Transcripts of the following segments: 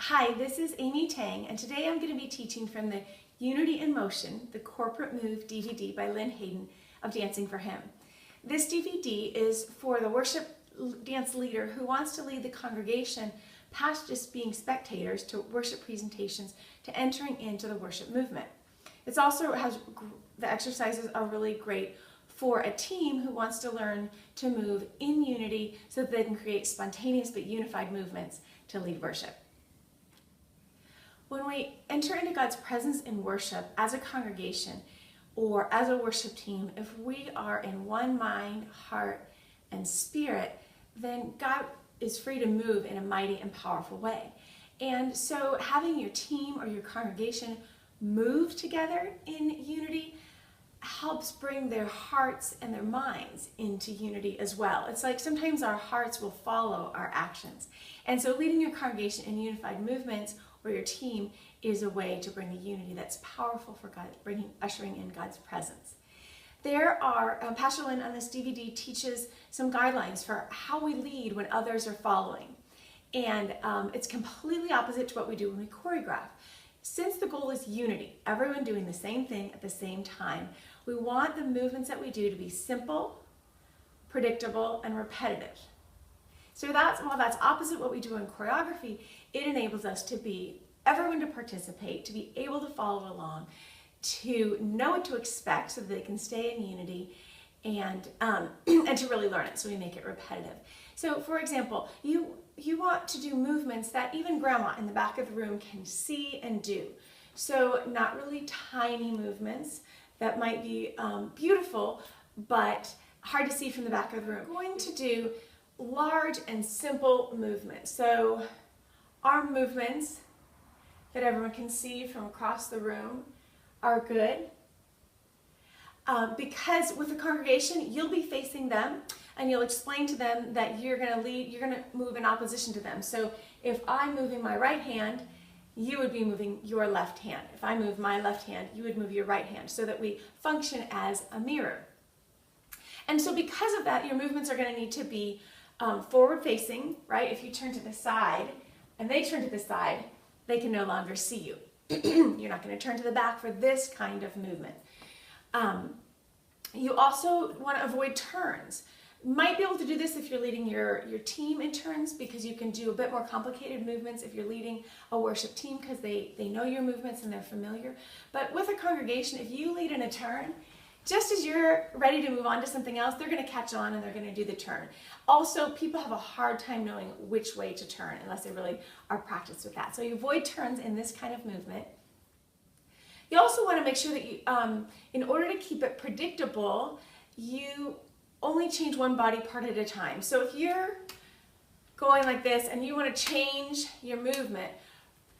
Hi, this is Amy Tang, and today I'm going to be teaching from the Unity in Motion, the Corporate Move DVD by Lynn Hayden of Dancing for Him. This DVD is for the worship dance leader who wants to lead the congregation past just being spectators to worship presentations to entering into the worship movement. It also has, the exercises are really great for a team who wants to learn to move in unity so that they can create spontaneous but unified movements to lead worship. When we enter into God's presence in worship as a congregation or as a worship team, if we are in one mind, heart, and spirit, then God is free to move in a mighty and powerful way. And so having your team or your congregation move together in unity helps bring their hearts and their minds into unity as well. It's like sometimes our hearts will follow our actions. And so leading your congregation in unified movements or your team is a way to bring a unity that's powerful for God, ushering in God's presence. There are, Pastor Lynn on this DVD teaches some guidelines for how we lead when others are following. And it's completely opposite to what we do when we choreograph. Since the goal is unity, everyone doing the same thing at the same time, we want the movements that we do to be simple, predictable, and repetitive. So while that's opposite what we do in choreography, it enables us to be everyone to participate, to be able to follow along, to know what to expect so that they can stay in unity and to really learn it, so we make it repetitive. So for example, you want to do movements that even grandma in the back of the room can see and do. So not really tiny movements that might be beautiful, but hard to see from the back of the room. We're going to do large and simple movements. So arm movements that everyone can see from across the room are good. Because with the congregation, you'll be facing them and you'll explain to them that you're going to move in opposition to them. So if I'm moving my right hand, you would be moving your left hand. If I move my left hand, you would move your right hand, so that we function as a mirror. And so because of that, your movements are going to need to be forward facing, right? If you turn to the side and they turn to the side, they can no longer see you. You're not going to turn to the back for this kind of movement. You also want to avoid turns. You might be able to do this if you're leading your team in turns, because you can do a bit more complicated movements if you're leading a worship team, because they know your movements and they're familiar. But with a congregation, if you lead in a turn, just as you're ready to move on to something else, they're going to catch on and they're going to do the turn. Also, people have a hard time knowing which way to turn unless they really are practiced with that. So you avoid turns in this kind of movement. You also want to make sure that you, in order to keep it predictable, you only change one body part at a time. So if you're going like this and you want to change your movement,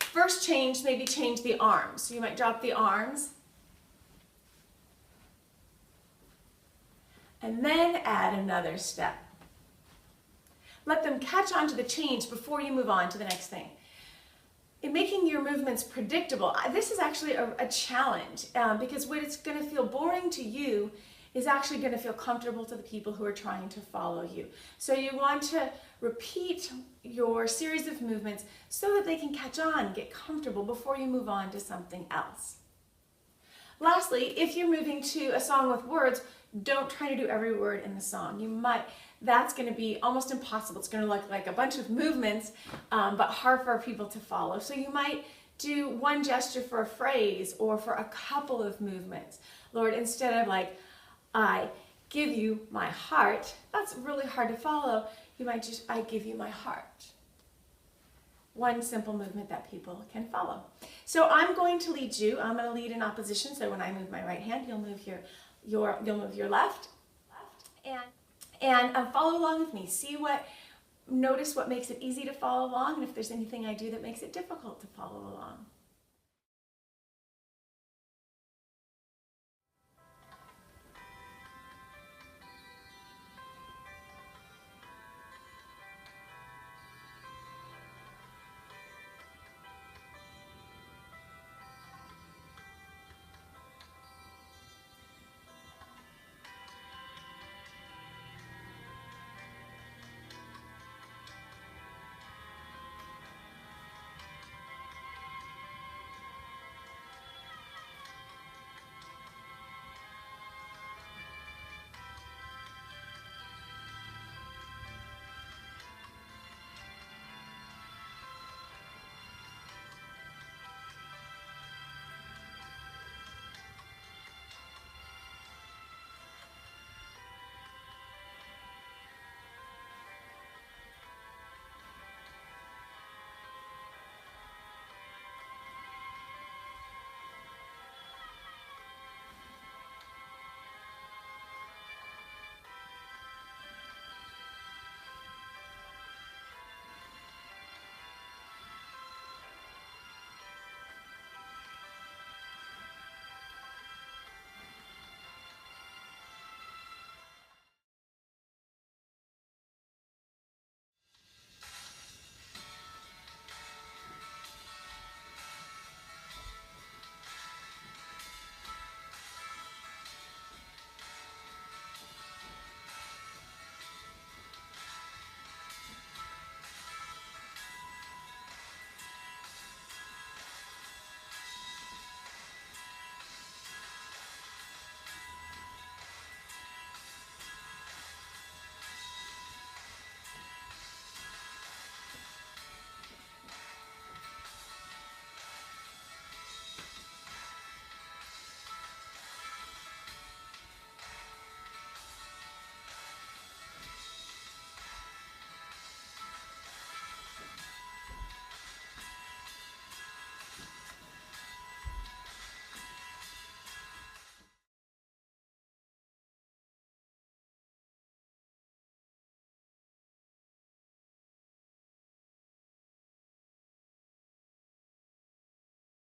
first maybe change the arms. So you might drop the arms and then add another step. Let them catch on to the change before you move on to the next thing. In making your movements predictable, this is actually a challenge because what it's going to feel boring to you is actually going to feel comfortable to the people who are trying to follow you. So you want to repeat your series of movements so that they can catch on and get comfortable before you move on to something else. Lastly, if you're moving to a song with words, don't try to do every word in the song. That's going to be almost impossible. It's going to look like a bunch of movements, but hard for people to follow. So you might do one gesture for a phrase or for a couple of movements. Lord, instead of like, I give you my heart, that's really hard to follow. You might just, I give you my heart. One simple movement that people can follow. So I'm going to lead you. I'm going to lead in opposition. So when I move my right hand, you'll move you'll move your left, and follow along with me. Notice what makes it easy to follow along, and if there's anything I do that makes it difficult to follow along.